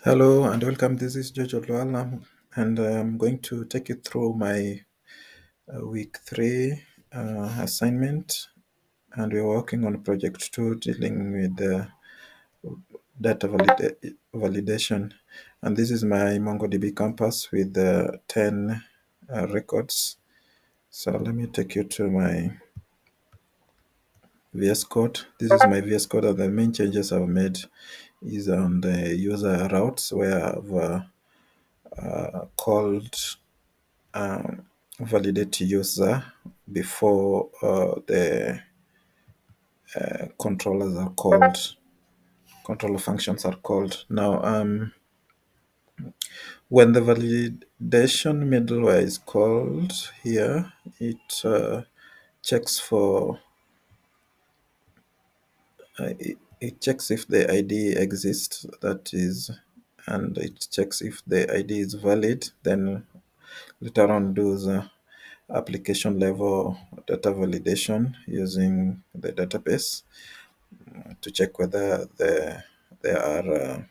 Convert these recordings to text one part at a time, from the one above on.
Hello and welcome. This is Jojo Luala, and I'm going to take you through my week 3 assignment. And we're working on project 2 dealing with data validation. And this is my MongoDB campus with 10 records. So let me take you to my VS Code. This is my VS Code, and the main changes I've made is on the user routes where I've called validate user before the controllers are called, controller functions are called. Now, when the validation middleware is called here, it checks for it checks if the ID exists, that is, and it checks if the ID is valid. Then later on does application level data validation using the database to check whether there are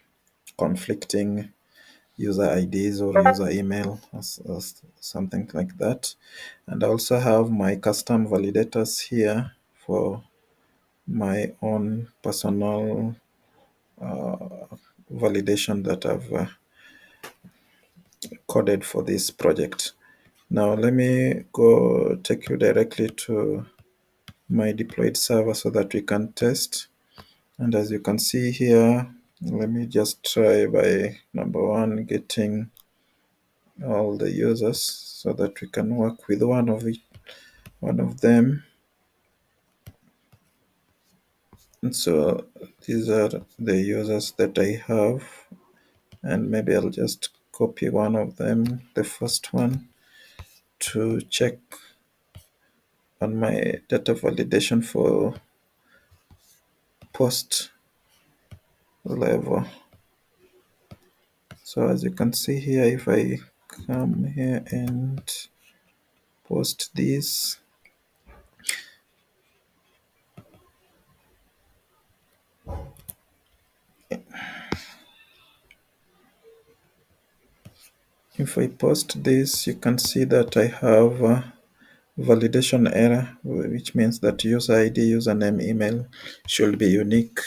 conflicting user IDs or user email or something like that. And I also have my custom validators here for my own personal validation that I've coded for this project. Now let me go take you directly to my deployed server so that we can test. And as you can see here, let me just try by number one, getting all the users so that we can work with one of them. And so these are the users that I have, and maybe I'll just copy one of them, the first one, to check on my data validation for post level. So as you can see here, if I come here and post this, if I post this, you can see that I have a validation error, which means that user ID, username, email should be unique.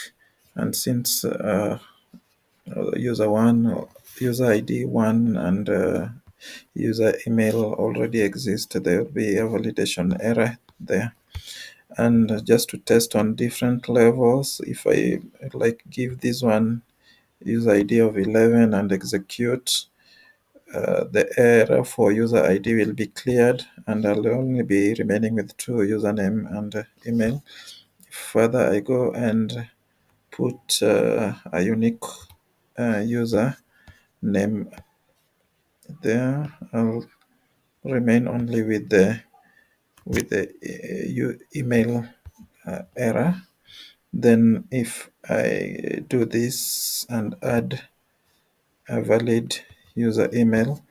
And since user ID 1 and user email already exist, there will be a validation error there. And just to test on different levels, if I like give this one user ID of 11 and execute, the error for user ID will be cleared, and I'll only be remaining with 2, username and email. If further I go and put a unique user name there, I'll remain only with the email error. Then if I do this and add a valid user email,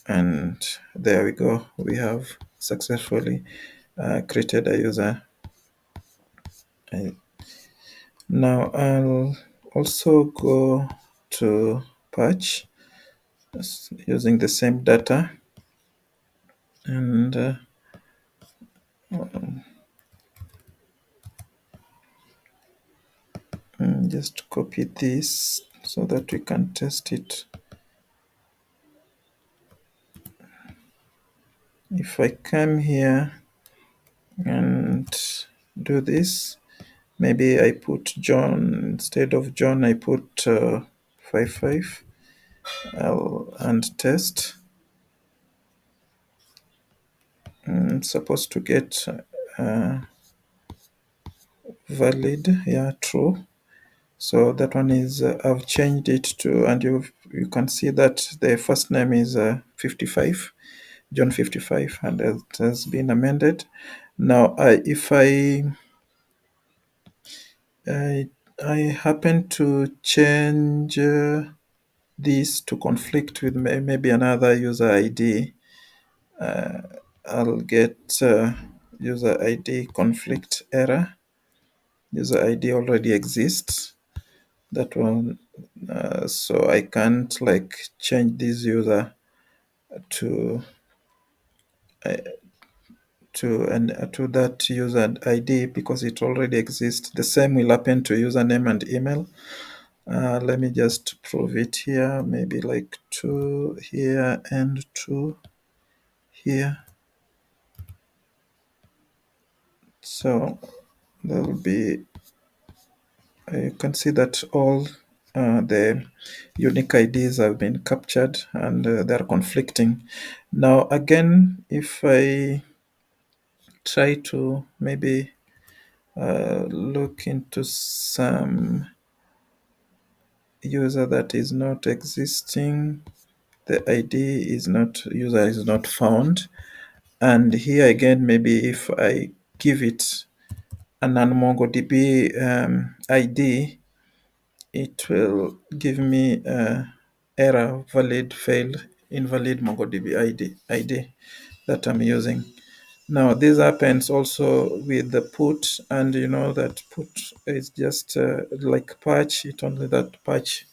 and there we go, we have successfully created a user. Now I'll also go to patch using the same data, and just copy this so that we can test it. If I come here and do this, maybe I put John instead of John, I put 55 and test. I'm supposed to get valid, yeah, true. So that one is, I've changed it to, and you can see that the first name is 55, John 55, and it has been amended. Now, if I happen to change this to conflict with maybe another user ID, I'll get user ID conflict error. User ID already exists. That one So I can't like change this user to to that user ID because it already exists. The same will happen to username and email. Let me just prove it here. Maybe like 2 here and 2 here. So there will be, you can see that all the unique IDs have been captured and they're conflicting. Now again, if I try to maybe look into some user that is not existing, the ID is not, user is not found. And here again, maybe if I give it an non-MongoDB ID, it will give me error, valid, failed, invalid MongoDB ID that I'm using. Now, this happens also with the put, and you know that put is just like patch, it only that patch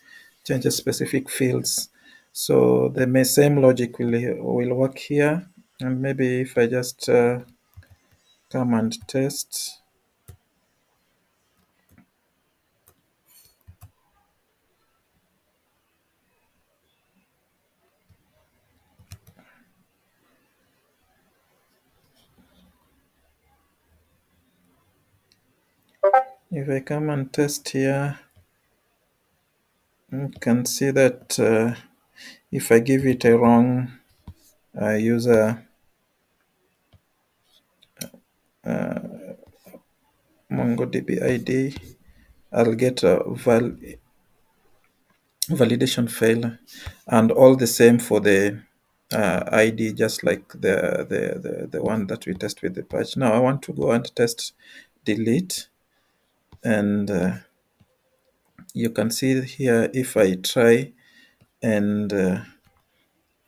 changes specific fields. So the same logic will work here. And maybe if I just come and test, if I come and test here, you can see that if I give it a wrong user MongoDB ID, I'll get a validation fail, and all the same for the ID, just like the one that we test with the patch. Now I want to go and test delete, and you can see here if I try and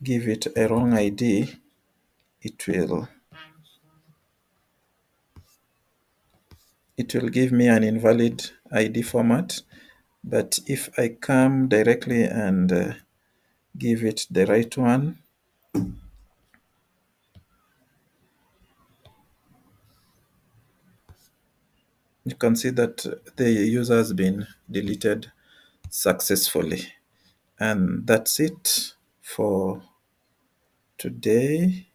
give it a wrong ID, it will give me an invalid ID format. But if I come directly and give it the right one, you can see that the user has been deleted successfully. And that's it for today.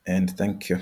And thank you.